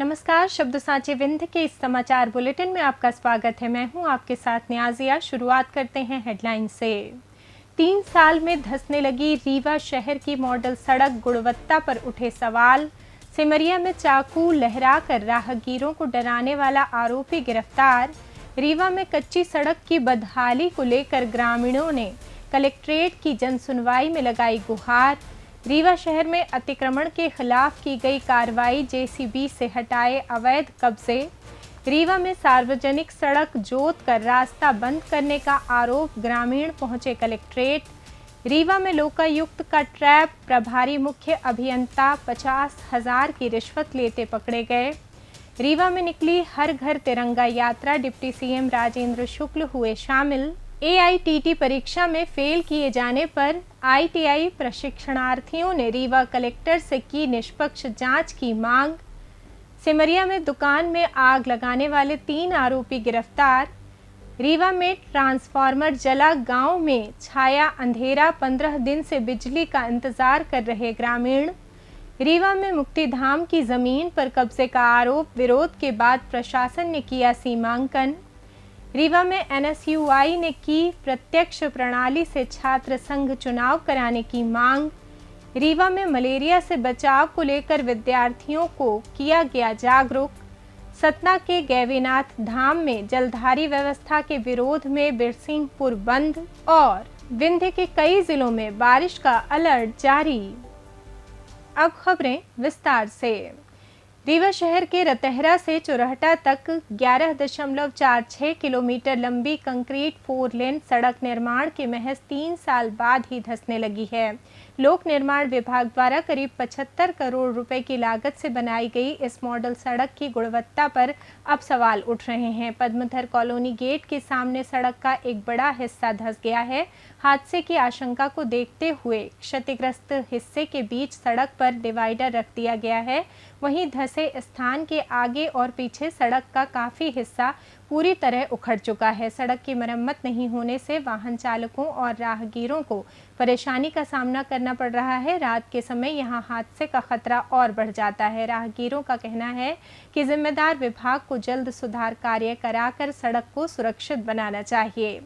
नमस्कार, शब्द साँचे विंध्य के इस समाचार बुलेटिन में आपका स्वागत है। मैं हूं आपके साथ न्याजिया। शुरुआत करते हैं हेडलाइन से। 3 साल में धंसने लगी रीवा शहर की मॉडल सड़क, गुणवत्ता पर उठे सवाल। सिमरिया में चाकू लहराकर राहगीरों को डराने वाला आरोपी गिरफ्तार। रीवा में कच्ची सड़क की बदहाली को लेकर ग्रामीणों ने कलेक्ट्रेट की जनसुनवाई में लगाई गुहार। रीवा शहर में अतिक्रमण के खिलाफ की गई कार्रवाई, जेसीबी से हटाए अवैध कब्जे। रीवा में सार्वजनिक सड़क जोत कर रास्ता बंद करने का आरोप, ग्रामीण पहुंचे कलेक्ट्रेट। रीवा में लोकायुक्त का ट्रैप, प्रभारी मुख्य अभियंता 50,000 की रिश्वत लेते पकड़े गए। रीवा में निकली हर घर तिरंगा यात्रा, डिप्टी सीएम राजेंद्र शुक्ल हुए शामिल। एआईटीटी परीक्षा में फेल किए जाने पर आईटीआई प्रशिक्षणार्थियों ने रीवा कलेक्टर से की निष्पक्ष जांच की मांग। सिमरिया में दुकान में आग लगाने वाले 3 आरोपी गिरफ्तार। रीवा में ट्रांसफार्मर जला, गांव में छाया अंधेरा, 15 दिन से बिजली का इंतजार कर रहे ग्रामीण। रीवा में मुक्तिधाम की जमीन पर कब्जे का आरोप, विरोध के बाद प्रशासन ने किया सीमांकन। रीवा में एनएसयूआई ने की प्रत्यक्ष प्रणाली से छात्र संघ चुनाव कराने की मांग। रीवा में मलेरिया से बचाव को लेकर विद्यार्थियों को किया गया जागरूक। सतना के गैवीनाथ धाम में जलधारी व्यवस्था के विरोध में बिरसिंहपुर बंद और विंध्य के कई जिलों में बारिश का अलर्ट जारी। अब खबरें विस्तार से। रीवा शहर के रतहरा से चुरहटा तक 11.46 किलोमीटर लंबी कंक्रीट 4 लेन सड़क निर्माण के महज 3 साल बाद ही धंसने लगी है। लोक निर्माण विभाग द्वारा करीब 75 करोड़ रुपए की लागत से बनाई गई इस मॉडल सड़क की गुणवत्ता पर अब सवाल उठ रहे हैं। पद्मधर कॉलोनी गेट के सामने सड़क का एक बड़ा हिस्सा धंस गया है। हादसे की आशंका को देखते हुए क्षतिग्रस्त हिस्से के बीच सड़क पर डिवाइडर रख दिया गया है। वहीं धंसे स्थान के आगे और पीछे सड़क का काफी हिस्सा पूरी तरह उखड़ चुका है। सड़क की मरम्मत नहीं होने से वाहन चालकों और राहगीरों को परेशानी का सामना करना पड़ रहा है। रात के समय यहां हादसे का खतरा और बढ़ जाता है। राहगीरों का कहना है कि जिम्मेदार विभाग को जल्द सुधार कार्य कराकर सड़क को सुरक्षित बनाना चाहिए।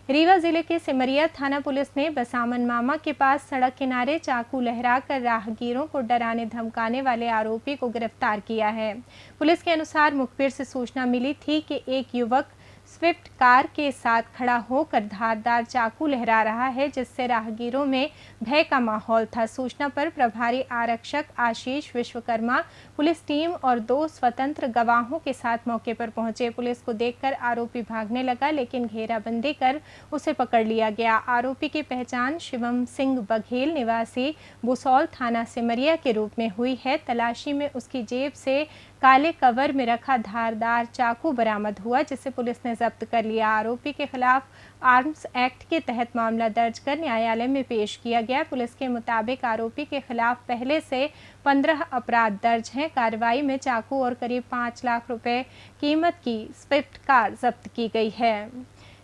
रीवा जिले के सिमरिया थाना पुलिस ने बसामन मामा के पास सड़क किनारे चाकू लहराकर राहगीरों को डराने धमकाने वाले आरोपी को गिरफ्तार किया है। पुलिस के अनुसार मुखबिर से सूचना मिली थी कि एक युवक स्विफ्ट कार के साथ खड़ा होकर धारदार चाकू लहरा रहा है, जिससे राहगीरों में भय का माहौल था। सूचना पर प्रभारी आरक्षक आशीष विश्वकर्मा पुलिस टीम और 2 स्वतंत्र गवाहों के साथ मौके पर पहुंचे। पुलिस को देखकर आरोपी भागने लगा, लेकिन घेराबंदी कर उसे पकड़ लिया गया। आरोपी की पहचान शिवम सिंह बघेल निवासी बुसौल थाना सिमरिया के रूप में हुई है। तलाशी में उसकी जेब से काले कवर में रखा धारदार चाकू बरामद हुआ, जिसे पुलिस ने जब्त कर लिया। आरोपी के खिलाफ आर्म्स एक्ट के तहत मामला दर्ज कर न्यायालय में पेश किया गया। पुलिस के मुताबिक आरोपी के खिलाफ पहले से 15 अपराध दर्ज हैं। कार्रवाई में चाकू और करीब 5 लाख रुपए कीमत की स्विफ्ट कार जब्त की गई है।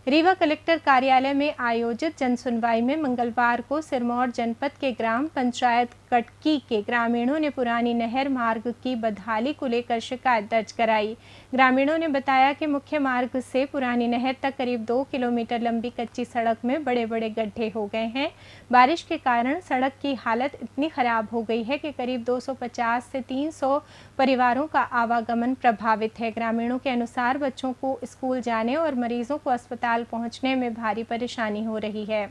रीवा कलेक्टर कार्यालय में आयोजित जनसुनवाई में मंगलवार को सिरमौर जनपद के ग्राम पंचायत कटकी के ग्रामीणों ने पुरानी नहर मार्ग की बदहाली को लेकर शिकायत दर्ज कराई। ग्रामीणों ने बताया कि मुख्य मार्ग से पुरानी नहर तक करीब 2 किलोमीटर लंबी कच्ची सड़क में बड़े बड़े गड्ढे हो गए हैं। बारिश के कारण सड़क की हालत इतनी खराब हो गई है कि करीब 250 से 300 परिवारों का आवागमन प्रभावित है। ग्रामीणों के अनुसार बच्चों को स्कूल जाने और मरीजों को अस्पताल पहुंचने में भारी परेशानी हो रही है।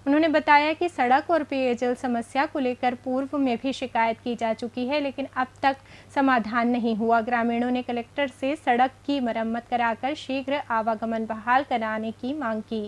उन्होंने बताया कि सड़क और पेयजल समस्या को लेकर पूर्व में भी शिकायत की जा चुकी है, लेकिन अब तक समाधान नहीं हुआ। ग्रामीणों ने कलेक्टर से सड़क की मरम्मत कराकर शीघ्र आवागमन बहाल कराने की मांग की।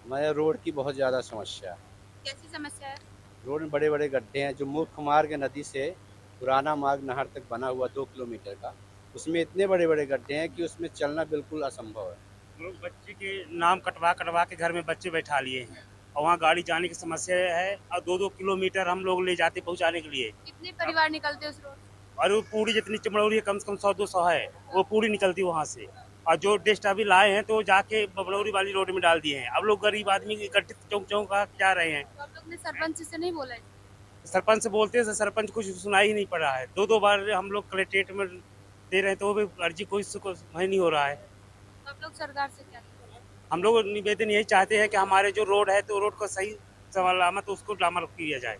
हमारे रोड की बहुत ज़्यादा समस्या है। कैसी समस्या है? रोड में बड़े बड़े गड्ढे हैं। जो मुख्य मार्ग नदी से पुराना मार्ग नहर तक बना हुआ 2 किलोमीटर का, उसमें इतने बड़े बड़े गड्ढे हैं कि उसमें चलना बिल्कुल असंभव है। लोग बच्चे के नाम कटवा कटवा के घर में बच्चे बैठा लिए हैं और वहाँ गाड़ी जाने की समस्या है और 2-2 किलोमीटर हम लोग ले जाते पहुँचाने के लिए। कितने परिवार निकलते उस रोड? और वो पूरी जितनी चमड़ौरी है कम से कम 100-200 है, वो पूरी निकलती वहाँ से। और जो डिस्ट अभी लाए हैं तो जाके बबलौरी वाली रोड में डाल दिए हैं। अब लोग गरीब आदमी इकट्ठे चौक चौक का जा रहे हैं। तो आप लोग ने सरपंच से नहीं बोला है? सरपंच से बोलते हैं, सरपंच कुछ सुनाई ही नहीं पड़ रहा है। 2-2 बार हम लोग कलेक्ट्रेट में दे रहे हैं तो वो भी अर्जी कोई को नहीं हो रहा है। तो आप लोग सरकार से क्या करें? हम लोग निवेदन यही चाहते हैं कि हमारे जो रोड है तो रोड को सही सलामत उसको डामर किया जाए।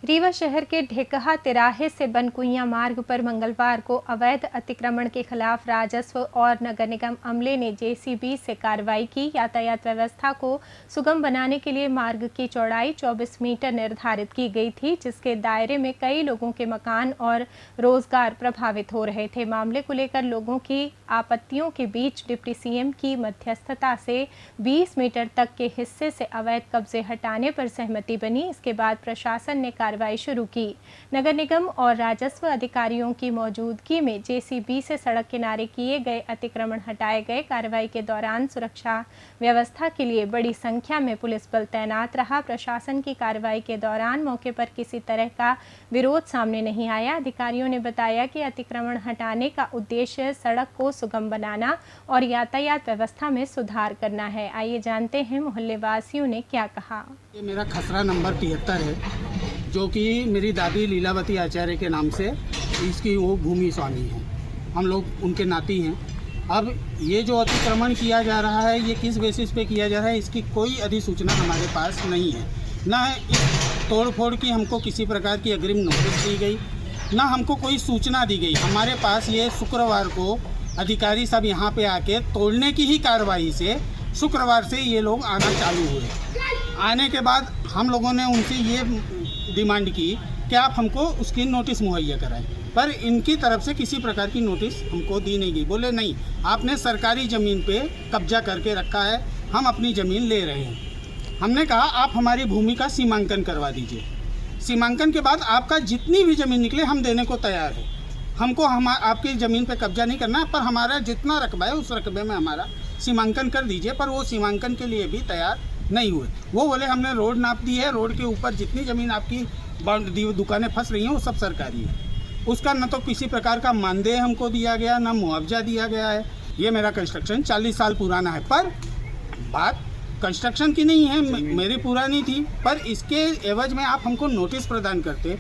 रीवा शहर के ढेकहा तिराहे से बनकुइयां मार्ग पर मंगलवार को अवैध अतिक्रमण के खिलाफ राजस्व और नगर निगम अमले ने जेसीबी से कार्रवाई की। यातायात व्यवस्था को सुगम बनाने के लिए मार्ग की चौड़ाई 24 मीटर निर्धारित की गई थी, जिसके दायरे में कई लोगों के मकान और रोजगार प्रभावित हो रहे थे। मामले को लेकर लोगों की आपत्तियों के बीच डिप्टी सीएम की मध्यस्थता से 20 मीटर तक के हिस्से से अवैध कब्जे हटाने पर सहमति बनी। इसके बाद प्रशासन ने कार्रवाई शुरू की। नगर निगम और राजस्व अधिकारियों की मौजूदगी में जेसीबी से सड़क किनारे किए गए अतिक्रमण हटाए गए। कार्रवाई के दौरान सुरक्षा व्यवस्था के लिए बड़ी संख्या में पुलिस बल तैनात रहा। प्रशासन की कार्रवाई के दौरान मौके पर किसी तरह का विरोध सामने नहीं आया। अधिकारियों ने बताया कि अतिक्रमण हटाने का उद्देश्य सड़क को सुगम बनाना और यातायात व्यवस्था में सुधार करना है। आइए जानते हैं मोहल्ले वासियों ने क्या कहा। ये मेरा खसरा नंबर 73 है, जो कि मेरी दादी लीलावती आचार्य के नाम से इसकी वो भूमि स्वामी है। हम लोग उनके नाती हैं। अब ये जो अतिक्रमण किया जा रहा है, ये किस बेसिस पे किया जा रहा है, इसकी कोई अधिसूचना हमारे पास नहीं है। ना इस तोड़ फोड़ की हमको किसी प्रकार की अग्रिम नोटिस दी गई, ना हमको कोई सूचना दी गई। हमारे पास ये शुक्रवार को अधिकारी सब यहाँ पे आके तोड़ने की ही कार्रवाई से शुक्रवार से ये लोग आना चालू हुए। आने के बाद हम लोगों ने उनसे ये डिमांड की कि आप हमको उसकी नोटिस मुहैया कराएं, पर इनकी तरफ से किसी प्रकार की नोटिस हमको दी नहीं गई। बोले नहीं, आपने सरकारी ज़मीन पे कब्जा करके रखा है, हम अपनी ज़मीन ले रहे हैं। हमने कहा आप हमारी भूमि का सीमांकन करवा दीजिए। सीमांकन के बाद आपका जितनी भी ज़मीन निकले हम देने को तैयार हैं। हमको आपकी ज़मीन पे कब्जा नहीं करना, पर हमारा जितना रकबा है उस रकबे में हमारा सीमांकन कर दीजिए। पर वो सीमांकन के लिए भी तैयार नहीं हुए। वो बोले हमने रोड नाप दी है, रोड के ऊपर जितनी ज़मीन आपकी दुकानें फंस रही हैं वो सब सरकारी है। उसका न तो किसी प्रकार का मानदेय हमको दिया गया, ना मुआवजा दिया गया है। ये मेरा कंस्ट्रक्शन 40 साल पुराना है, पर बात कंस्ट्रक्शन की नहीं है, मेरी पुरानी थी। पर इसके एवज में आप हमको नोटिस प्रदान करते,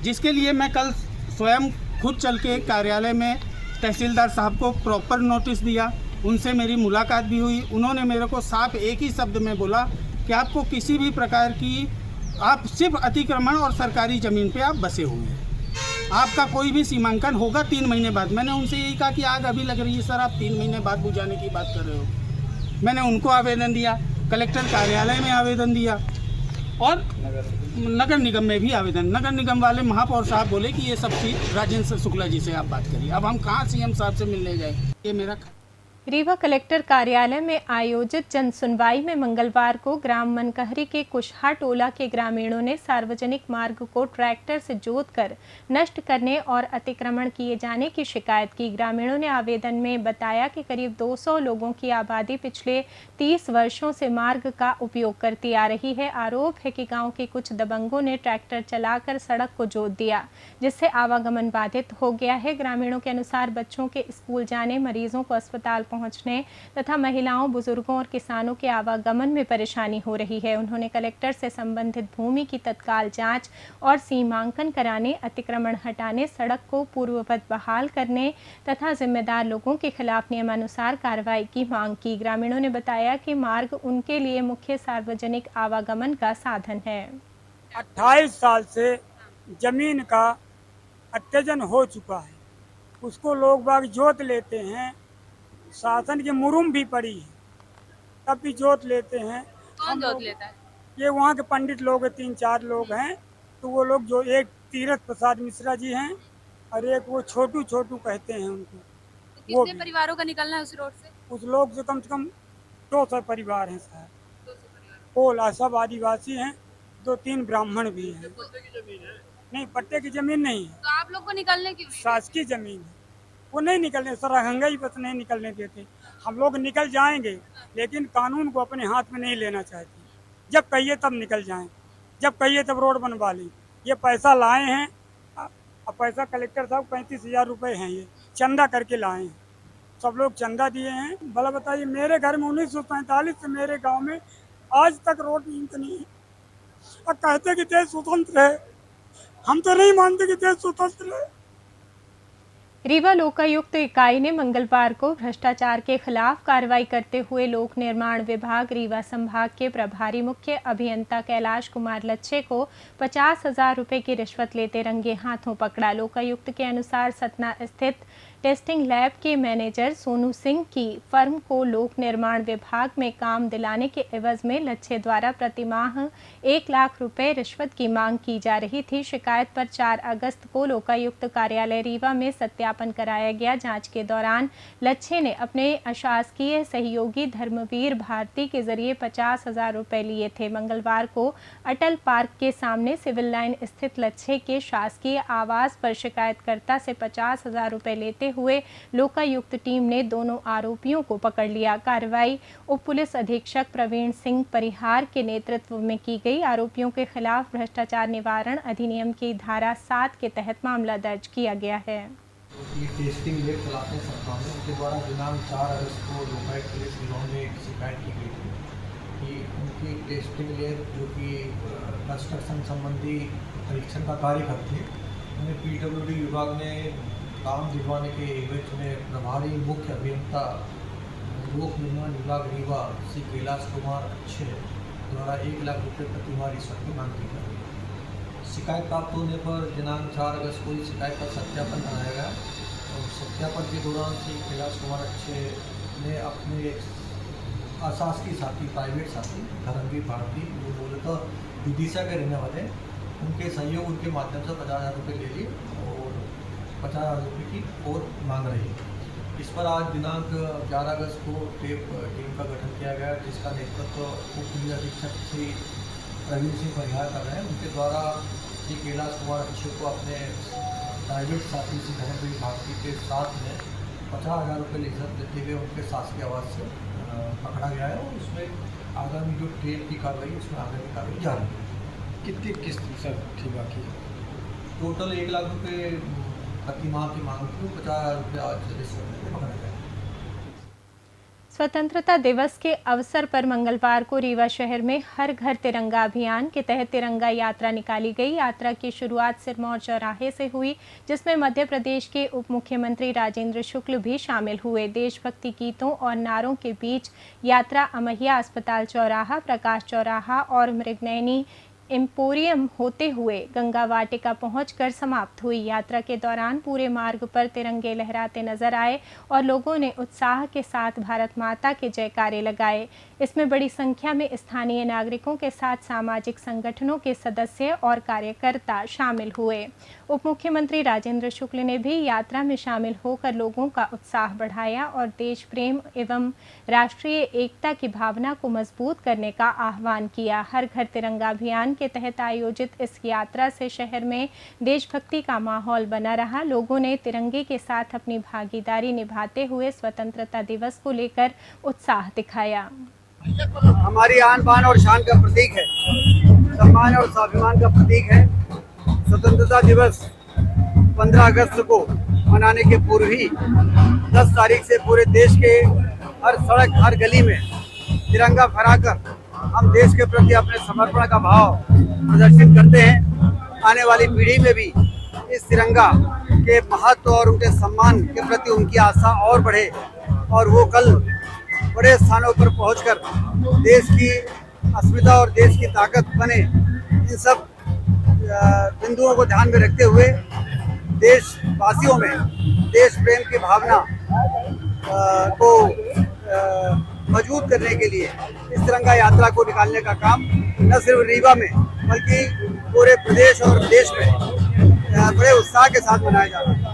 जिसके लिए मैं कल स्वयं खुद चल के कार्यालय में तहसीलदार साहब को प्रॉपर नोटिस दिया। उनसे मेरी मुलाकात भी हुई। उन्होंने मेरे को साफ एक ही शब्द में बोला कि आपको किसी भी प्रकार की, आप सिर्फ अतिक्रमण और सरकारी ज़मीन पे आप बसे हुए हैं, आपका कोई भी सीमांकन होगा 3 महीने बाद। मैंने उनसे यही कहा कि आग अभी लग रही है सर, आप 3 महीने बाद बुझाने की बात कर रहे हो। मैंने उनको आवेदन दिया, कलेक्टर कार्यालय में आवेदन दिया और नगर निगम में भी आवेदन। नगर निगम वाले महापौर साहब बोले कि ये सब चीज़ राजेंद्र शुक्ला जी से आप बात करिए। अब हम कहाँ सीएम साहब से मिलने जाए। ये मेरा रीवा कलेक्टर कार्यालय में आयोजित जन सुनवाई में मंगलवार को ग्राम मनकहरी के कुशहा टोला के ग्रामीणों ने सार्वजनिक मार्ग को ट्रैक्टर से जोतकर नष्ट करने और अतिक्रमण किए जाने की शिकायत की। ग्रामीणों ने आवेदन में बताया कि करीब 200 लोगों की आबादी पिछले 30 वर्षों से मार्ग का उपयोग करती आ रही है। आरोप है कि गांव के कुछ दबंगों ने ट्रैक्टर चलाकर सड़क को जोत दिया, जिससे आवागमन बाधित हो गया है। ग्रामीणों के अनुसार बच्चों के स्कूल जाने, मरीजों को अस्पताल पहुंचने तथा महिलाओं, बुजुर्गों और किसानों के आवागमन में परेशानी हो रही है। उन्होंने कलेक्टर से संबंधित भूमि की तत्काल जांच और सीमांकन कराने, अतिक्रमण हटाने, सड़क को पूर्ववत बहाल करने तथा जिम्मेदार लोगों के खिलाफ नियमानुसार कार्रवाई की मांग की। ग्रामीणों ने बताया कि मार्ग उनके लिए मुख्य सार्वजनिक आवागमन का साधन है। 28 साल से जमीन का अत्यजन हो चुका है, उसको लोग बाग जोत लेते हैं। शासन की मुरुम भी पड़ी है, तब भी जोत लेते हैं। कौन जोत लेता है? ये वहाँ के पंडित लोग 3-4 लोग हैं, तो वो लोग जो एक तीरथ प्रसाद मिश्रा जी हैं और एक वो छोटू कहते हैं उनको। तो कितने परिवारों का निकलना है उस रोड से? उस लोग से कम 200 परिवार हैं साहब। 200 परिवार। कोल सब आदिवासी हैं, 2-3 ब्राह्मण भी हैं। नहीं, पट्टे की जमीन नहीं है, तो आप लोग को निकलने क्यों नहीं? शासकीय जमीन है, वो नहीं निकलने, सरहंगा ही बस नहीं निकलने देते। हम लोग निकल जाएंगे, लेकिन कानून को अपने हाथ में नहीं लेना चाहते। जब कहिए तब निकल जाएं, जब कहिए तब रोड बनवा लें। ये पैसा लाए हैं, अब पैसा कलेक्टर साहब 35,000 रुपये हैं, ये चंदा करके लाए हैं। सब लोग चंदा दिए हैं। भला बताइए, मेरे घर में 1947 से मेरे गाँव में आज तक रोड नहीं है। और कहते कि देश स्वतंत्र है, हम तो नहीं मानते कि देश स्वतंत्र है। रीवा लोकायुक्त इकाई ने मंगलवार को भ्रष्टाचार के खिलाफ कार्रवाई करते हुए लोक निर्माण विभाग रीवा संभाग के प्रभारी मुख्य अभियंता कैलाश कुमार लच्छे को 50,000 रुपए की रिश्वत लेते रंगे हाथों पकड़ा। लोकायुक्त के अनुसार सतना स्थित टेस्टिंग लैब के मैनेजर सोनू सिंह की फर्म को लोक निर्माण विभाग में काम दिलाने के एवज में लच्छे द्वारा प्रतिमाह 1 लाख रुपए रिश्वत की मांग की जा रही थी। शिकायत पर 4 अगस्त को लोकायुक्त कार्यालय रीवा में सत्यापन कराया गया। जांच के दौरान लच्छे ने अपने अशासकीय सहयोगी धर्मवीर भारती के जरिए 50,000 रुपए लिए थे। मंगलवार को अटल पार्क के सामने सिविल लाइन स्थित लच्छे के शासकीय आवास पर शिकायतकर्ता से 50,000 रुपए लेते हुए लोकायुक्त टीम ने दोनों आरोपियों को पकड़ लिया। कार्रवाई उप पुलिस अधीक्षक प्रवीण सिंह परिहार के नेतृत्व में की गई। आरोपियों के खिलाफ भ्रष्टाचार निवारण अधिनियम की धारा 7 के तहत मामला दर्ज किया गया है। ये टेस्टिंग लैब चलाते हैं सरकार में, उनके द्वारा दिनांक 4 अगस्त को लोकायुक्त पुलिस गिरोह में एक शिकायत की गई थी कि उनकी टेस्टिंग लैब जो कि कंस्ट्रक्शन संबंधी परीक्षण का कार्य करती है, उन्हें PWD विभाग में काम दिलवाने के एवज में प्रभारी मुख्य अभियंता लोक निर्माण विभाग रीवा श्री कैलाश कुमार अच्छे द्वारा 1 लाख रुपये प्रतिमाह रिश्वत की मांग की गई। शिकायत प्राप्त होने पर दिनांक 4 अगस्त को इस शिकायत का सत्यापन कराया गया और सत्यापन के दौरान श्री कैलाश कुमार अच्छे ने अपने अशासकीय साथी प्राइवेट साथी धर्मवीर भारती जो मूलतः विदिशा के रहने वाले, उनके सहयोग उनके माध्यम से 50,000 रुपये ले लिए और 50,000 रुपये की और मांग रही। इस पर आज दिनांक 11 अगस्त को टीम का गठन किया गया, जिसका नेतृत्व उप पुलिस अधीक्षक श्री प्रवीण सिंह परिहार कर रहे हैं। उनके द्वारा श्री कैलाश कुमार अच्छे को अपने प्राइवेट साथी श्री धर्मवीर भारती के साथ में 50,000 रुपये रिश्वत देते हुए उनके शासकीय आवास से पकड़ा गया है और उसमें आगामी जो ट्रेन की कार्रवाई उसमें आगामी कार्रवाई जारी है। कितनी किस्त सर थी बाकी? टोटल 1 लाख रुपये प्रतिमाह की मांग थी, 50,000 रुपये आज रिश्वत में पकड़ा गया। स्वतंत्रता दिवस के अवसर पर मंगलवार को रीवा शहर में हर घर तिरंगा अभियान के तहत तिरंगा यात्रा निकाली गई। यात्रा की शुरुआत सिरमौर चौराहे से हुई, जिसमें मध्य प्रदेश के उप मुख्यमंत्री राजेंद्र शुक्ल भी शामिल हुए। देशभक्ति गीतों और नारों के बीच यात्रा अमैया अस्पताल चौराहा, प्रकाश चौराहा और मृगनयनी एम्पोरियम होते हुए गंगा वाटिका पहुंचकर समाप्त हुई। यात्रा के दौरान पूरे मार्ग पर तिरंगे लहराते नजर आए और लोगों ने उत्साह के साथ भारत माता के जयकारे लगाए। इसमें बड़ी संख्या में स्थानीय नागरिकों के साथ सामाजिक संगठनों के सदस्य और कार्यकर्ता शामिल हुए। उप मुख्यमंत्री राजेंद्र शुक्ल ने भी यात्रा में शामिल होकर लोगों का उत्साह बढ़ाया और देश प्रेम एवं राष्ट्रीय एकता की भावना को मजबूत करने का आह्वान किया। हर घर तिरंगा अभियान के तहत आयोजित इस यात्रा से शहर में देशभक्ति का माहौल बना रहा। लोगों ने तिरंगे के साथ अपनी भागीदारी निभाते हुए स्वतंत्रता दिवस को लेकर उत्साह दिखाया। हमारी आन बान और शान का प्रतीक है, सम्मान और स्वाभिमान का प्रतीक है। स्वतंत्रता दिवस 15 अगस्त को मनाने के पूर्व ही 10 तारीख से पूरे देश के हर सड़क हर गली में तिरंगा फहराकर हम देश के प्रति अपने समर्पण का भाव प्रदर्शित करते हैं। आने वाली पीढ़ी में भी इस तिरंगा के महत्व और उनके सम्मान के प्रति उनकी आस्था और बढ़े और वो कल बड़े स्थानों पर पहुंचकर देश की अस्मिता और देश की ताकत बने। इन सब बिंदुओं को ध्यान में रखते हुए देशवासियों में देश प्रेम की भावना को मजबूत करने के लिए इस तिरंगा यात्रा को निकालने का काम न सिर्फ रीवा में बल्कि पूरे प्रदेश और देश में बड़े उत्साह के साथ मनाया जा रहा है।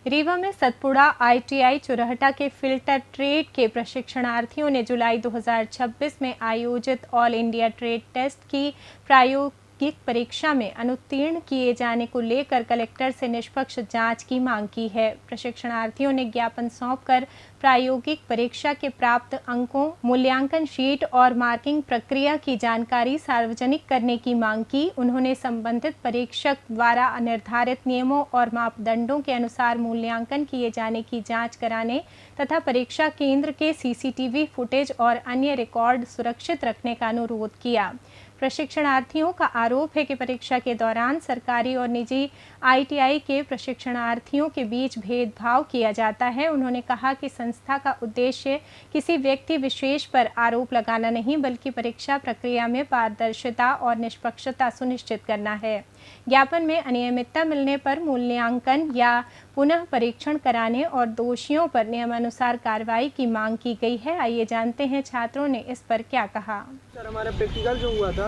रीवा में सतपुड़ा ITI चुरहटा के फिल्टर ट्रेड के प्रशिक्षणार्थियों ने जुलाई 2026 में आयोजित ऑल इंडिया ट्रेड टेस्ट की प्रायोगिक परीक्षा में अनुत्तीर्ण किए जाने को लेकर कलेक्टर से निष्पक्ष जांच की मांग की है। प्रशिक्षणार्थियों ने ज्ञापन सौंपकर प्रायोगिक परीक्षा के प्राप्त अंकों, मूल्यांकन शीट और मार्किंग प्रक्रिया की जानकारी सार्वजनिक करने की मांग की। उन्होंने संबंधित परीक्षक द्वारा निर्धारित नियमों और मापदंडों के अनुसार मूल्यांकन किए जाने की जांच कराने तथा परीक्षा केंद्र के CCTV फुटेज और अन्य रिकॉर्ड सुरक्षित रखने का अनुरोध किया। प्रशिक्षणार्थियों का आरोप है कि परीक्षा के दौरान सरकारी और निजी ITI के प्रशिक्षणार्थियों के बीच भेदभाव किया जाता है। उन्होंने कहा कि संस्था का उद्देश्य किसी व्यक्ति विशेष पर आरोप लगाना नहीं, बल्कि परीक्षा प्रक्रिया में पारदर्शिता और निष्पक्षता सुनिश्चित करना है। ज्ञापन में अनियमितता मिलने पर मूल्यांकन या पुनः परीक्षण कराने और दोषियों पर नियमानुसार कार्रवाई की मांग की गई है। आइए जानते हैं छात्रों ने इस पर क्या कहा। सर, हमारा प्रैक्टिकल जो हुआ था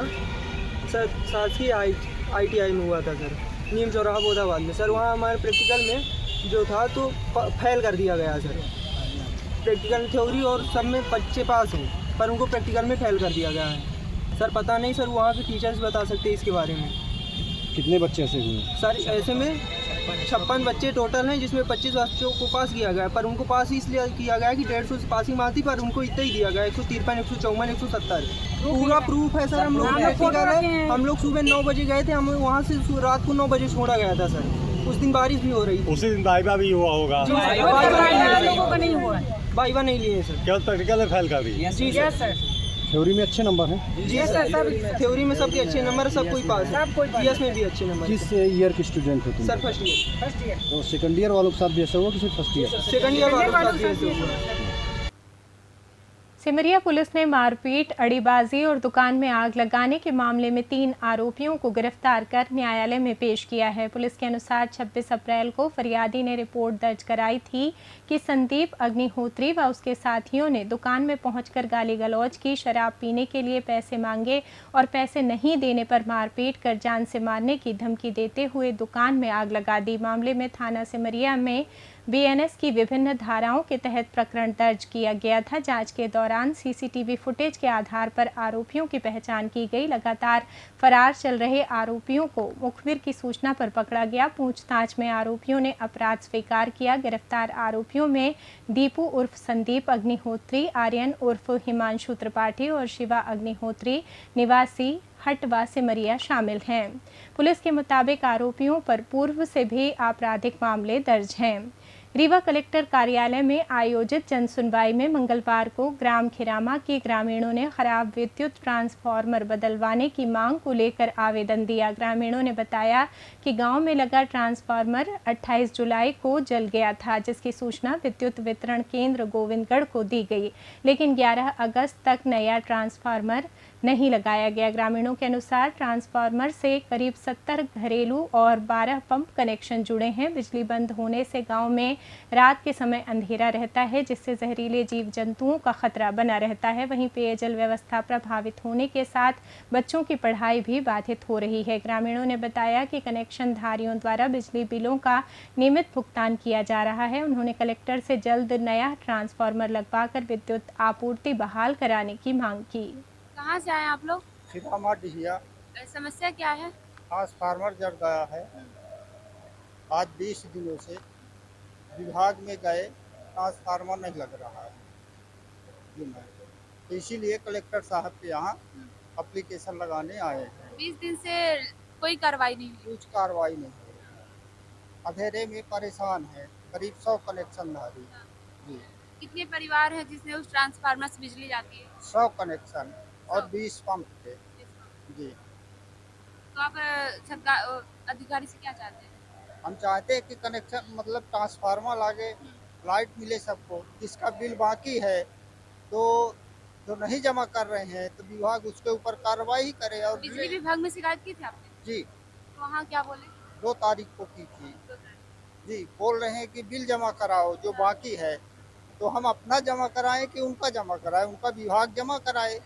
सर शासकीय ITI में हुआ था सर, नीम चौराहा बोधाबाद में। सर वहाँ हमारे प्रैक्टिकल में जो था तो फेल कर दिया गया सर। प्रैक्टिकल थ्योरी और सब में बच्चे पास हैं, पर उनको प्रैक्टिकल में फेल कर दिया गया है सर। पता नहीं सर, वहाँ के टीचर्स बता सकते हैं इसके बारे में। कितने बच्चे ऐसे हुए सर ऐसे में 56 बच्चे टोटल हैं, जिसमें 25 बच्चों को पास किया गया, पर उनको पास इसलिए किया गया कि 150 पासिंग मार्क्स थी, पर उनको इतना ही दिया गया 153, 154, 170। पूरा प्रूफ है सर। हम लोग प्रैक्टिकल है, हम लोग सुबह 9 बजे गए थे, हमें वहाँ से रात को 9 बजे छोड़ा गया था सर। उस दिन बारिश भी हो रही थी। उसी दिन वाइवा भी हुआ होगा। वाइवा नहीं लिए सर, केवल प्रैक्टिकल में फेल कर दी। जी सर। थ्योरी में अच्छे नंबर हैं? जी सर, थ्योरी में सबके अच्छे नंबर, सब कोई पास है। GS में भी अच्छे नंबर। किस ईयर के स्टूडेंट हो तुम? Sir first year. तो सेकंड ईयर वालों के साथ भी ऐसा हुआ कि सिर्फ फर्स्ट ईयर? सेकंड ईयर वालों के साथ भी ऐसा हुआ। सिमरिया पुलिस ने मारपीट, अड़ीबाजी और दुकान में आग लगाने के मामले में 3 आरोपियों को गिरफ्तार कर न्यायालय में पेश किया है। पुलिस के अनुसार 26 अप्रैल को फरियादी ने रिपोर्ट दर्ज कराई थी कि संदीप अग्निहोत्री व उसके साथियों ने दुकान में पहुंचकर गाली गलौज की, शराब पीने के लिए पैसे मांगे और पैसे नहीं देने पर मारपीट कर जान से मारने की धमकी देते हुए दुकान में आग लगा दी। मामले में थाना सिमरिया में BNS की विभिन्न धाराओं के तहत प्रकरण दर्ज किया गया था। जांच के दौरान CCTV फुटेज के आधार पर आरोपियों की पहचान की गई। लगातार फरार चल रहे आरोपियों को मुखबिर की सूचना पर पकड़ा गया। पूछताछ में आरोपियों ने अपराध स्वीकार किया। गिरफ्तार आरोपियों में दीपू उर्फ संदीप अग्निहोत्री, आर्यन उर्फ हिमांशु त्रिपाठी और शिवा अग्निहोत्री निवासी हटवा सिमरिया शामिल हैं। पुलिस के मुताबिक आरोपियों पर पूर्व से भी आपराधिक मामले दर्ज हैं। रीवा कलेक्टर कार्यालय में आयोजित जन सुनवाई में मंगलवार को ग्राम खिरामा के ग्रामीणों ने खराब विद्युत ट्रांसफार्मर बदलवाने की मांग को लेकर आवेदन दिया। ग्रामीणों ने बताया कि गांव में लगा ट्रांसफार्मर 28 जुलाई को जल गया था, जिसकी सूचना विद्युत वितरण केंद्र गोविंदगढ़ को दी गई, लेकिन 11 अगस्त तक नया ट्रांसफार्मर नहीं लगाया गया। ग्रामीणों के अनुसार ट्रांसफार्मर से करीब 70 घरेलू और 12 पंप कनेक्शन जुड़े हैं। बिजली बंद होने से गांव में रात के समय अंधेरा रहता है, जिससे जहरीले जीव जंतुओं का खतरा बना रहता है। वहीं पेयजल व्यवस्था प्रभावित होने के साथ बच्चों की पढ़ाई भी बाधित हो रही है। ग्रामीणों ने बताया कि कनेक्शन धारियों द्वारा बिजली बिलों का नियमित भुगतान किया जा रहा है। उन्होंने कलेक्टर से जल्द नया ट्रांसफार्मर लगवाकर विद्युत आपूर्ति बहाल कराने की मांग की। कहाँ से आए आप लोग? सीतामढ़ी। समस्या क्या है? ट्रांसफार्मर जल गया है। आज 20 दिनों से विभाग में गए, ट्रांसफार्मर नहीं लग रहा है। तो इसीलिए कलेक्टर साहब के यहाँ एप्लीकेशन लगाने आए हैं। 20 दिन से कोई कार्रवाई नहीं हुई? कुछ कार्रवाई नहीं हुई। अंधेरे में परेशान है। करीब 100 कनेक्शन धारी। जी। कितने परिवार हैं जिसमें उस ट्रांसफार्मर से बिजली जाती है? 100 कनेक्शन और 20 पंप थे। जी। तो आप सरकार अधिकारी से क्या चाहते हैं? हम चाहते हैं कि कनेक्शन मतलब ट्रांसफार्मर लागे, लाइट मिले सबको। जिसका बिल बाकी है तो जो नहीं जमा कर रहे हैं तो विभाग उसके ऊपर कार्रवाई करे। और बिजली विभाग में शिकायत की थी आपने? जी। तो वहाँ क्या बोले? 2 तारीख को की थी। जी। बोल रहे हैं कि बिल जमा कराओ जो बाकी है, तो हम अपना जमा कराएं कि उनका जमा कराएं? उनका विभाग जमा कराए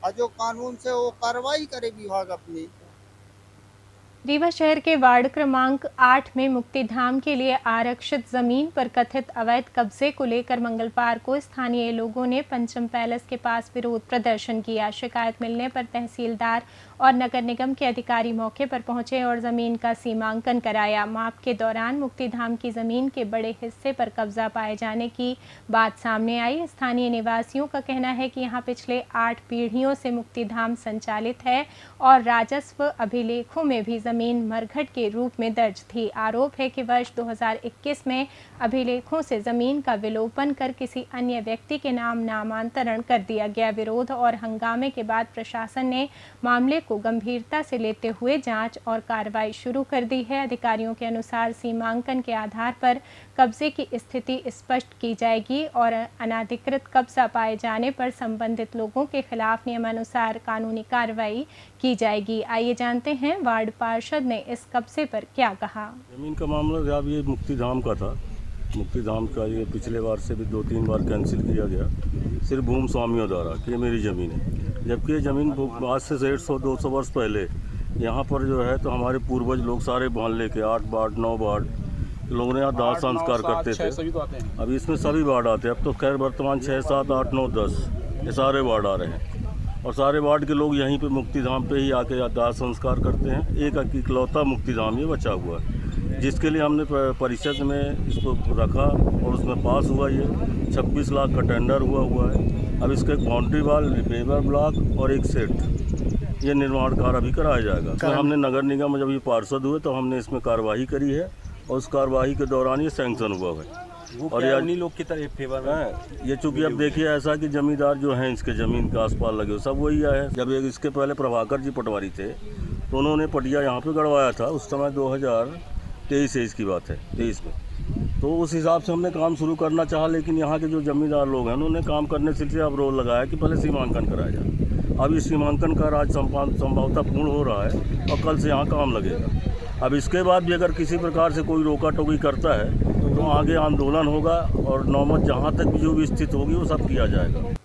और जो कानून से वो कार्रवाई करे विभाग अपनी। रीवा शहर के वार्ड क्रमांक 8 में मुक्तिधाम के लिए आरक्षित जमीन पर कथित अवैध कब्जे को लेकर मंगलवार को स्थानीय लोगों ने पंचम पैलेस के पास विरोध प्रदर्शन किया। शिकायत मिलने पर तहसीलदार और नगर निगम के अधिकारी मौके पर पहुंचे और जमीन का सीमांकन कराया। माप के दौरान मुक्तिधाम की जमीन के बड़े हिस्से पर कब्जा पाए जाने की बात सामने आई। स्थानीय निवासियों का कहना है कि यहां पिछले 8 पीढ़ियों से मुक्तिधाम संचालित है और राजस्व अभिलेखों में भी जमीन मरघट के रूप में दर्ज थी। आरोप है कि वर्ष 2021 में अभिलेखों से जमीन का विलोपन कर किसी अन्य व्यक्ति के नाम नामांतरण कर दिया गया। विरोध और हंगामे के बाद प्रशासन ने मामले को गंभीरता से लेते हुए जांच और कार्रवाई शुरू कर दी है। अधिकारियों के अनुसार सीमांकन के आधार पर कब्जे की स्थिति स्पष्ट की जाएगी और अनाधिकृत कब्जा पाए जाने पर संबंधित लोगों के खिलाफ नियमानुसार कानूनी कार्रवाई की जाएगी। आइए जानते हैं वार्ड पार्षद ने इस कब्जे पर क्या कहा। जमीन का मामला जब ये मुक्तिधाम का था, मुक्तिधाम का ये पिछले बार से भी 2-3 बार कैंसिल किया गया सिर्फ भूमि स्वामियों द्वारा कि ये मेरी ज़मीन है, जबकि ये ज़मीन आज से 150-200 वर्ष पहले यहाँ पर जो है तो हमारे पूर्वज लोग सारे मोहल्ले के 8 वार्ड 9 वार्ड लोगों ने यहाँ दाह संस्कार करते थे। अभी इसमें सभी वार्ड आते हैं। अब तो खैर वर्तमान 6, 7, 8, 9, 10 ये सारे वार्ड आ रहे हैं और सारे वार्ड के लोग यहीं पे मुक्तिधाम पे ही आके दाह संस्कार करते हैं। एक इकलौता मुक्तिधाम ये बचा हुआ है, जिसके लिए हमने परिषद में इसको रखा और उसमें पास हुआ। ये 26 लाख का टेंडर हुआ है। अब इसका एक बाउंड्री वाल, पेवर ब्लॉक और एक सेट ये निर्माण कार्य अभी कराया जाएगा। तो हमने नगर निगम में जब ये पार्षद हुए तो हमने इसमें कार्रवाई करी है और उस कार्रवाई के दौरान ये सैंक्शन हुआ है। और ये उन्हीं लोग की तरफ फेवर में ये चूँकि अब देखिए ऐसा कि जमींदार जो हैं इसके ज़मीन के आसपास लगे सब वही आए। जब इसके पहले प्रभाकर जी पटवारी थे तो उन्होंने पटिया यहाँ पे गड़वाया था। उस समय 2023 की बात है, 23 में। तो उस हिसाब से हमने काम शुरू करना चाहा, लेकिन यहाँ के जो जमींदार लोग हैं उन्होंने काम करने से अवरोध लगाया कि पहले सीमांकन कराया जाए। अब इस सीमांकन का राज संभवतः पूर्ण हो रहा है और कल से यहाँ काम लगेगा। अब इसके बाद भी अगर किसी प्रकार से कोई रोका टोकी करता है तो आगे आंदोलन होगा और नौबत जहाँ तक भी जो भी स्थिति होगी वो सब किया जाएगा।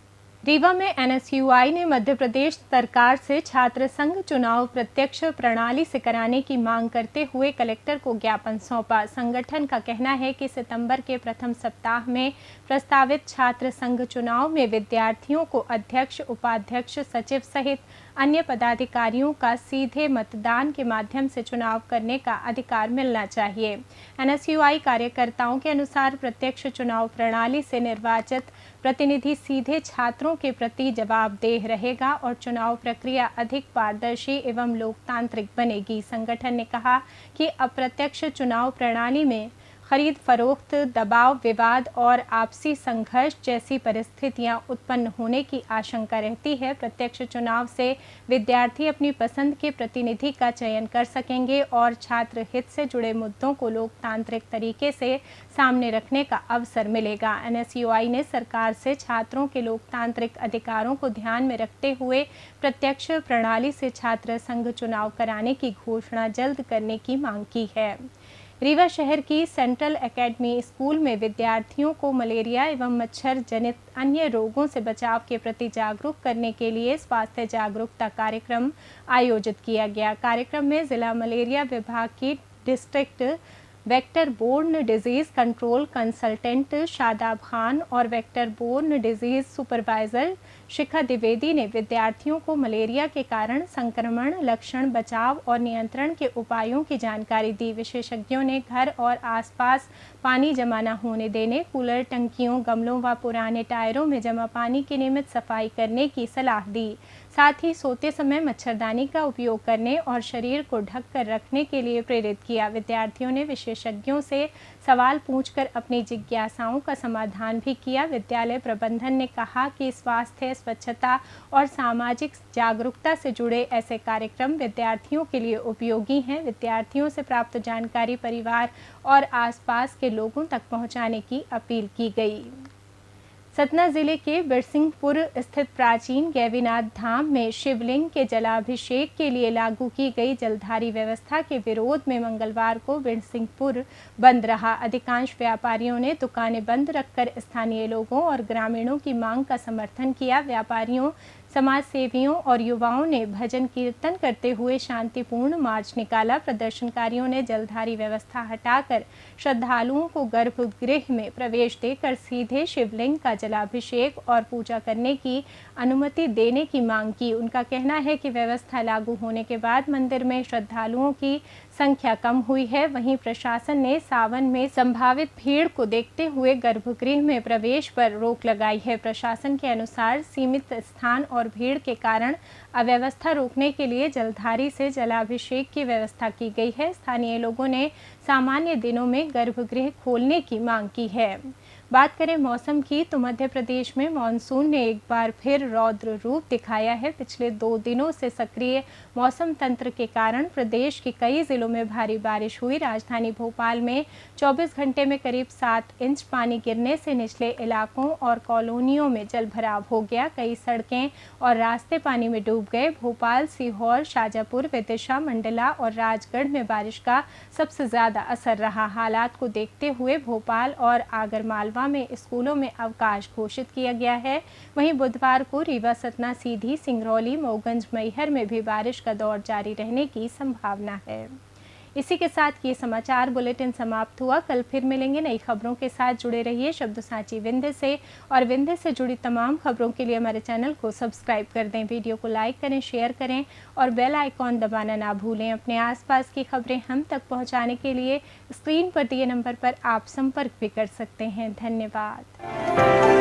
रीवा में एनएसयूआई ने मध्य प्रदेश सरकार से छात्र संघ चुनाव प्रत्यक्ष प्रणाली से कराने की मांग करते हुए कलेक्टर को ज्ञापन सौंपा। संगठन का कहना है कि सितंबर के प्रथम सप्ताह में प्रस्तावित छात्र संघ चुनाव में विद्यार्थियों को अध्यक्ष, उपाध्यक्ष, सचिव सहित अन्य पदाधिकारियों का सीधे मतदान के माध्यम से चुनाव करने का अधिकार मिलना चाहिए। एनएसयूआई कार्यकर्ताओं के अनुसार प्रत्यक्ष चुनाव प्रणाली से निर्वाचित प्रतिनिधि सीधे छात्रों के प्रति जवाबदेह रहेगा और चुनाव प्रक्रिया अधिक पारदर्शी एवं लोकतांत्रिक बनेगी। संगठन ने कहा कि अप्रत्यक्ष चुनाव प्रणाली में खरीद फरोख्त, दबाव, विवाद और आपसी संघर्ष जैसी परिस्थितियां उत्पन्न होने की आशंका रहती है। प्रत्यक्ष चुनाव से विद्यार्थी अपनी पसंद के प्रतिनिधि का चयन कर सकेंगे और छात्र हित से जुड़े मुद्दों को लोकतांत्रिक तरीके से सामने रखने का अवसर मिलेगा। एनएसयूआई ने सरकार से छात्रों के लोकतांत्रिक अधिकारों को ध्यान में रखते हुए प्रत्यक्ष प्रणाली से छात्र संघ चुनाव कराने की घोषणा जल्द करने की मांग की है। रीवा शहर की सेंट्रल एकेडमी स्कूल में विद्यार्थियों को मलेरिया एवं मच्छर जनित अन्य रोगों से बचाव के प्रति जागरूक करने के लिए स्वास्थ्य जागरूकता कार्यक्रम आयोजित किया गया। कार्यक्रम में जिला मलेरिया विभाग की district vector borne disease control consultant Shadab Khan और वेक्टर बोर्न डिजीज सुपरवाइजर शिखा द्विवेदी ने विद्यार्थियों को मलेरिया के कारण संक्रमण, लक्षण, बचाव और नियंत्रण के उपायों की जानकारी दी। विशेषज्ञों ने घर और आसपास पानी जमा न होने देने, कूलर, टंकियों, गमलों व पुराने टायरों में जमा पानी की नियमित सफाई करने की सलाह दी। साथ ही सोते समय मच्छरदानी का उपयोग करने और शरीर को ढक कर रखने के लिए प्रेरित किया। विद्यार्थियों ने विशेषज्ञों से सवाल पूछकर अपनी जिज्ञासाओं का समाधान भी किया। विद्यालय प्रबंधन ने कहा कि स्वास्थ्य, स्वच्छता और सामाजिक जागरूकता से जुड़े ऐसे कार्यक्रम विद्यार्थियों के लिए उपयोगी हैं। विद्यार्थियों से प्राप्त जानकारी परिवार और आसपास के लोगों तक पहुंचाने की अपील की गई। सतना जिले के बिरसिंहपुर स्थित प्राचीन गैवीनाथ धाम में शिवलिंग के जलाभिषेक के लिए लागू की गई जलधारी व्यवस्था के विरोध में मंगलवार को बिरसिंहपुर बंद रहा। अधिकांश व्यापारियों ने दुकानें बंद रखकर स्थानीय लोगों और ग्रामीणों की मांग का समर्थन किया। व्यापारियों, समाज सेवियों और युवाओं ने भजन कीर्तन करते हुए शांतिपूर्ण मार्च निकाला। प्रदर्शनकारियों ने जलधारी व्यवस्था हटाकर श्रद्धालुओं को गर्भगृह में प्रवेश देकर सीधे शिवलिंग का जलाभिषेक और पूजा करने की अनुमति देने की मांग की। उनका कहना है कि व्यवस्था लागू होने के बाद मंदिर में श्रद्धालुओं की संख्या कम हुई है। वहीं प्रशासन ने सावन में संभावित भीड़ को देखते हुए गर्भगृह में प्रवेश पर रोक लगाई है। प्रशासन के अनुसार सीमित स्थान और और भीड़ के कारण अव्यवस्था रोकने के लिए जलधारी से जलाभिषेक की व्यवस्था की गई है। स्थानीय लोगों ने सामान्य दिनों में गर्भगृह खोलने की मांग की है। बात करें मौसम की तो मध्य प्रदेश में मानसून ने एक बार फिर रौद्र रूप दिखाया है। पिछले 2 दिनों से सक्रिय मौसम तंत्र के कारण प्रदेश के कई जिलों में भारी बारिश हुई। राजधानी भोपाल में 24 घंटे में करीब 7 इंच पानी गिरने से निचले इलाकों और कॉलोनियों में जलभराव हो गया। कई सड़कें और रास्ते पानी में डूब गए। भोपाल, सीहोर, शाजापुर, विदिशा, मंडला और राजगढ़ में बारिश का सबसे ज्यादा असर रहा। हालात को देखते हुए भोपाल और आगरमालवा में स्कूलों में अवकाश घोषित किया गया है। वहीं बुधवार को रीवा, सतना, सीधी, सिंगरौली, मऊगंज, मैहर में भी बारिश का दौर जारी रहने की संभावना है। इसी के साथ ये समाचार बुलेटिन समाप्त हुआ। कल फिर मिलेंगे नई खबरों के साथ। जुड़े रहिए शब्द साची विंध्य से और विंध्य से जुड़ी तमाम खबरों के लिए हमारे चैनल को सब्सक्राइब कर दें। वीडियो को लाइक करें, शेयर करें और बेल आइकॉन दबाना ना भूलें। अपने आसपास की खबरें हम तक पहुंचाने के लिए स्क्रीन पर दिए नंबर पर आप संपर्क भी कर सकते हैं। धन्यवाद।